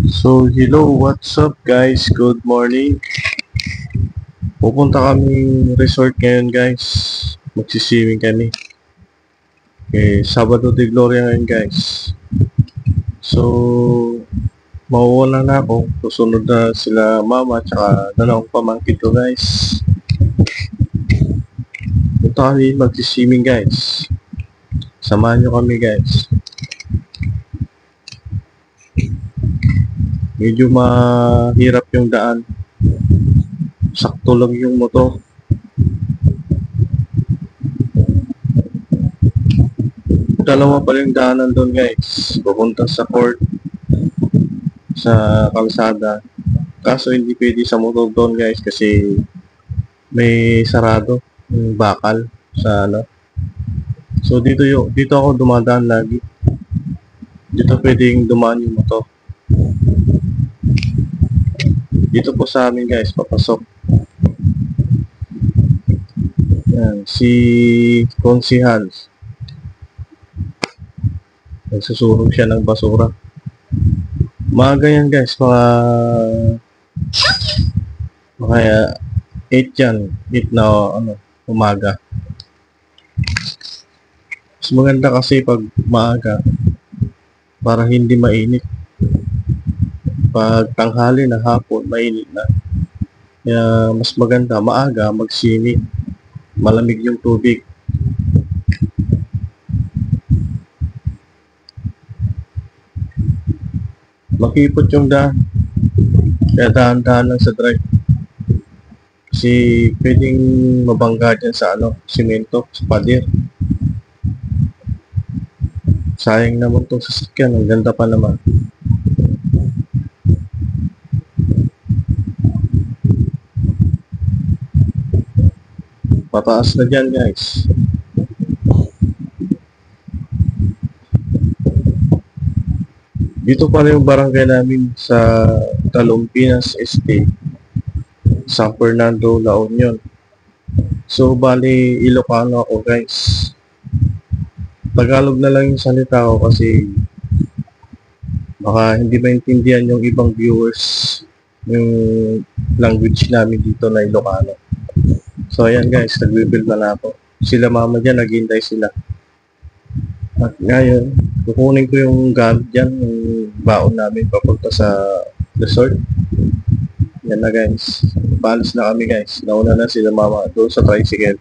So, hello, what's up guys? Good morning. Pupunta kaming resort ngayon guys. Magsiswimming kami. Sabado de Gloria ngayon guys. So, mauuna na ako. Susunod na sila mama at saka dalawang pamangkin ko guys. Punta kami magsiswimming guys. Samahan nyo kami guys. Medyo mahirap yung daan. Sakto lang yung motor. Dalawa pa yung daanan doon guys. Pupunta sa court, sa kalsada. Kaso hindi pwede sa motor doon guys kasi may sarado yung bakal sa ano. So dito ako dumadaan lagi. Dito pwedeng dumaan yung motor. Dito po sa amin guys, papasok. Yan, si Konsihal. Nagsusunog siya ng basura. Maaga yan guys, mga 8 yan. 8 na umaga. Mas maganda kasi pag maaga para hindi mainit. Pag tanghali na hapon, mainit na. Kaya mas maganda, maaga, mag-swimming. Malamig yung tubig. Makipot yung daan. Kaya dahan-dahan lang sa drive. Kasi pwedeng mabangga dyan sa simento, sa pader. Sayang naman itong sasakyan. Ang ganda pa naman. Pataas na dyan guys. Dito pala yung barangay namin sa Talumpinas Estate, San Fernando, La Union. So bali Ilocano ako guys. Tagalog na lang yung salita ko kasi baka hindi maintindihan yung ibang viewers yung language namin dito na Ilocano. So ayan guys, nagbibuild na ako. Sila mama dyan, naghihintay sila. At ngayon, kukunin ko yung gamit dyan, yung baon namin papunta sa resort. Yan na guys. Paalis na kami guys. Nauna na sila mama doon sa tricycle.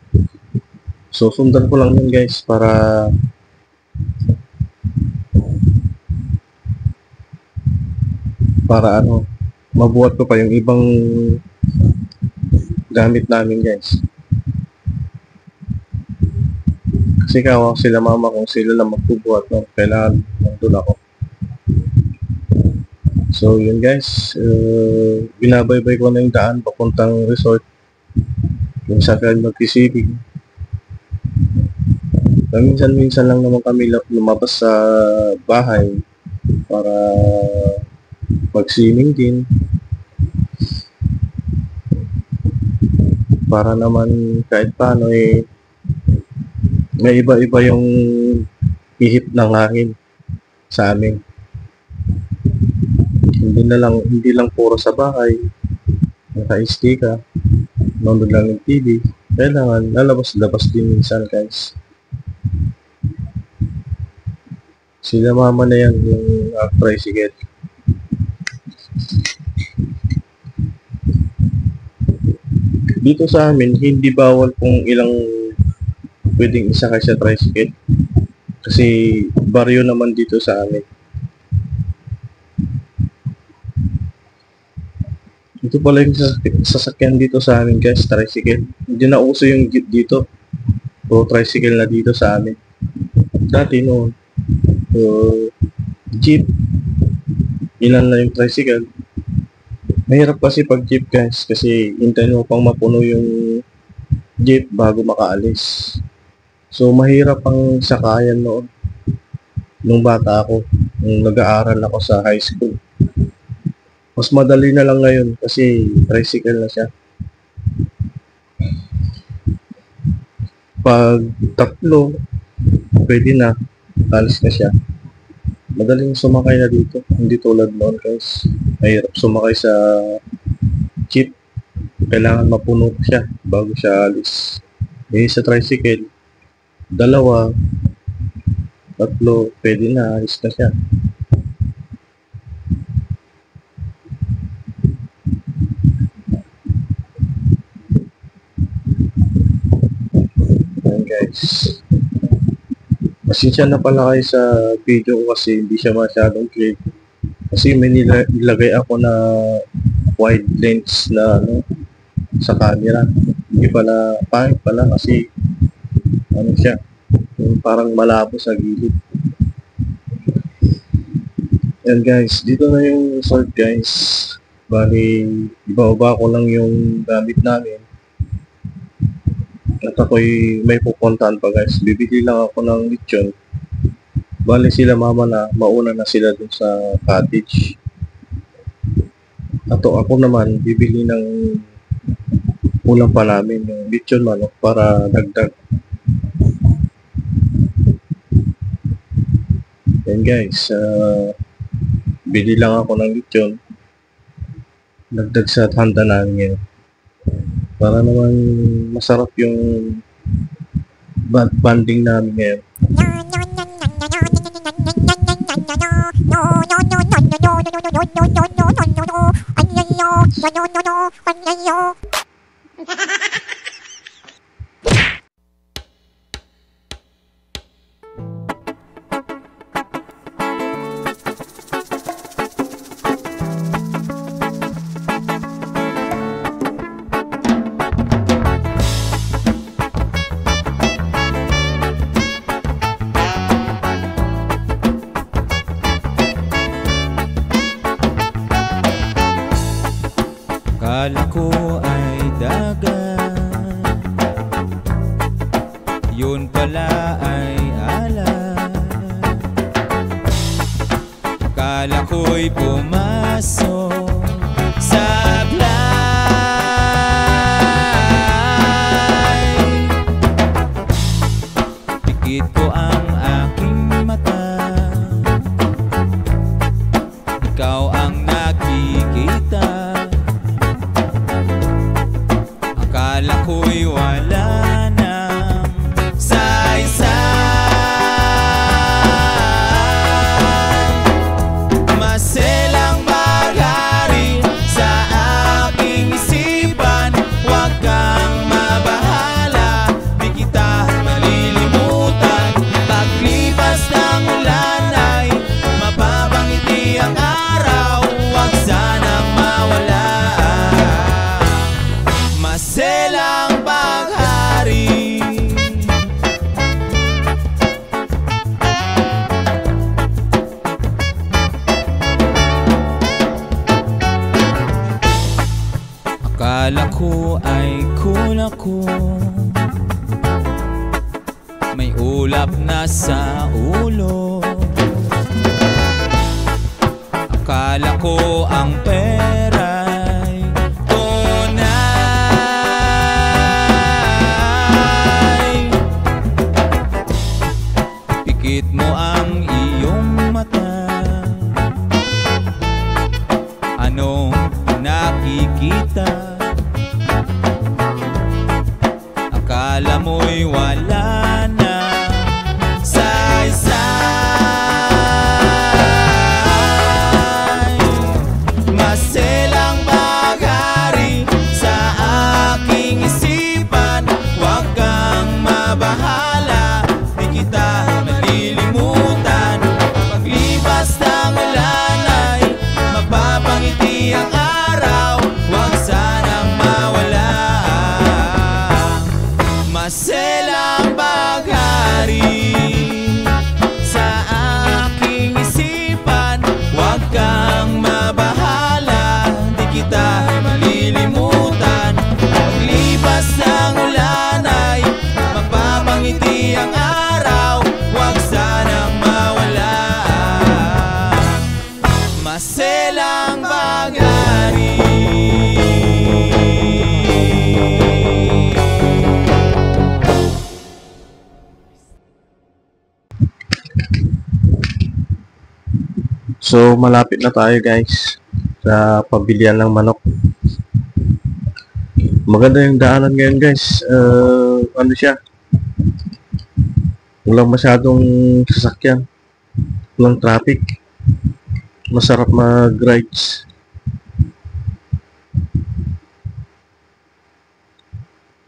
So sundan ko lang yun guys para mabuhat ko pa yung ibang gamit namin guys. Kasi kawa sila mama kung sila lang magbubuhat, no? Kailangan nandun ako. So yun guys, binabaybay ko na yung daan papuntang resort. Yung sakyan mag-isipig. Minsan-minsan lang naman kami lumabas sa bahay para mag-swimming din. Para naman kahit paano may iba-iba yung ihip ng hangin sa amin. Hindi lang puro sa bahay. Naka-stay ka. Nanonood lang ng TV. Kailangan lalabas-labas din minsan guys. Sila mama na yan yung tricycle. Dito sa amin, hindi bawal kung ilang pwedeng isakay sa tricycle. Kasi baryo naman dito sa amin. Ito pala yung sasakyan dito sa amin guys, tricycle. Hindi na uso yung jeep dito. O tricycle na dito sa amin. Dati noon, jeep, ilan na yung tricycle. Mahirap kasi pag jeep guys, kasi hintayin mo pang mapuno yung jeep bago makaalis. So mahirap ang sakayan noon. Nung bata ako, nung nag-aaral ako sa high school. Mas madali na lang ngayon kasi tricycle na siya. Pag tatlo, pwede na. Alis na siya. Madaling sumakay na dito. Hindi tulad noon guys. Mahirap sumakay sa jeep. Kailangan mapuno siya bago siya alis. Sa tricycle, dalawa, tatlo, pwede na, alis na siya. Ayan guys. Pasensya na pala kayo sa video ko kasi hindi siya masyadong clear. Kasi may nilagay ako na wide lens na sa camera. Hindi pala, pangit pala kasi siya, yung parang malabo sa gilid. And guys, dito na yung resort guys. Bali, ibaba ko lang yung gamit namin. At ako'y may pupuntahan pa guys. Bibili lang ako ng lechon. Bali sila mama na, mauna na sila dun sa cottage. At ako naman, bibili ng ulam pa namin, yung lechon manok para dagdag. And guys, bili lang ako ng lechon. Dagdag sa handa namin ngayon. Para naman masarap yung banding namin ngayon. Akala ko ay dagat, yun pala ay alat. Akala ko'y pumasok sa blay. Pikit ko ang aking mata, ikaw ang nakikita. Akala ko'y wala nang saysay. Maselang bagari sa aking isipan. Huwag kang mabahala, di kita malilimutan. Paglipas ng ulan ay mapapangiti ang araw. Huwag sanang mawala. Maselang baghari. Akala ko ay kulak ko, may ulap na sa ulo. Akala ko ang pera'y tunay. Pikit mo ang iyong mata, anong nakikita? Akala mo'y wala na saysay. Maselang baghari sa aking isipan. Huwag kang mabahala, di kita malilimutan. Paglipas ng ulan ay mapapangiti ang araw. Huwag sanang mawala. Maselang baghari sa aking isipan. Huwag kang mabahala, di kita malilimutan. Paglipas ng ulan ay mapapangiti ang araw. Huwag sanang mawala. Maselang baghari. So, malapit na tayo guys sa pabilihan ng manok. Maganda yung daanan ngayon guys. Ano siya? Walang masyadong sasakyan. Walang traffic. Masarap mag-rides.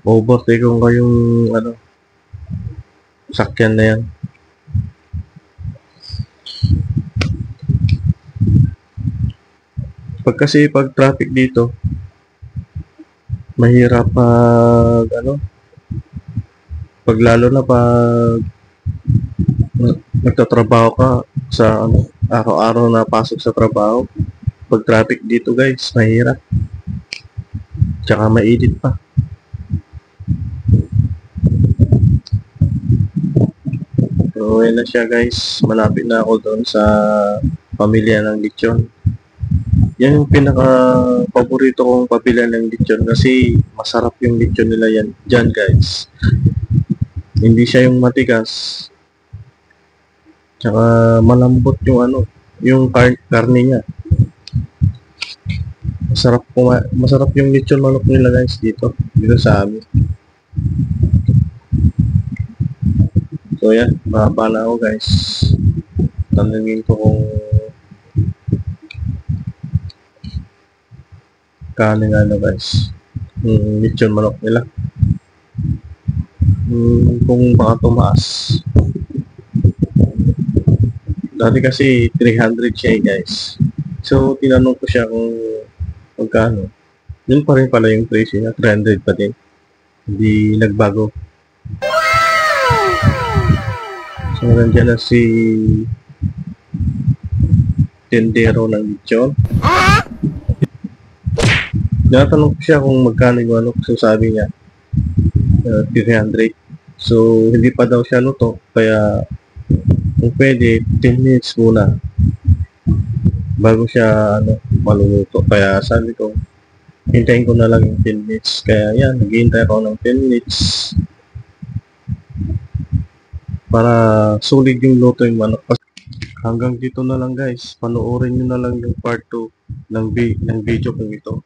Overtake ko kayong ano, sakyan na yan. Pag traffic dito, mahirap pag lalo na pag nagtatrabaho ka sa araw-araw na pasok sa trabaho. Pag traffic dito guys, mahirap. Tsaka mainit pa. So, yun na siya guys. Malapit na ako doon sa pamilya ng lechon. Yan yung pinaka-paborito kong pamilya ng lechon kasi masarap yung lechon nila yan. Diyan guys. Hindi siya yung matigas. Tsaka malambot yung yung karne niya. Masarap yung lechon manok nila guys dito sa amin. So yan, mahaba na ako guys. Tanungin ko kung kanin guys. Lechon manok nila. Kung baka tumaas. Dati kasi 300 siya guys. So tinanong ko siya kung magkano. Yun pa rin pala yung presyo niya, 300 pa din. Hindi nagbago. So, nandiyan na si tendero ng lechon. Natanong ko siya kung magkano yung so sabi niya 300. So, hindi pa daw siya luto, kaya kung pwede, 10 minutes muna bago siya maluluto. Kaya sabi ko, hintayin ko na lang yung 10 minutes. Kaya yan, naghihintay ako ng 10 minutes para sulit yung luto yung manok. Hanggang dito na lang guys. Panoorin nyo na lang yung part 2 ng video kong ito.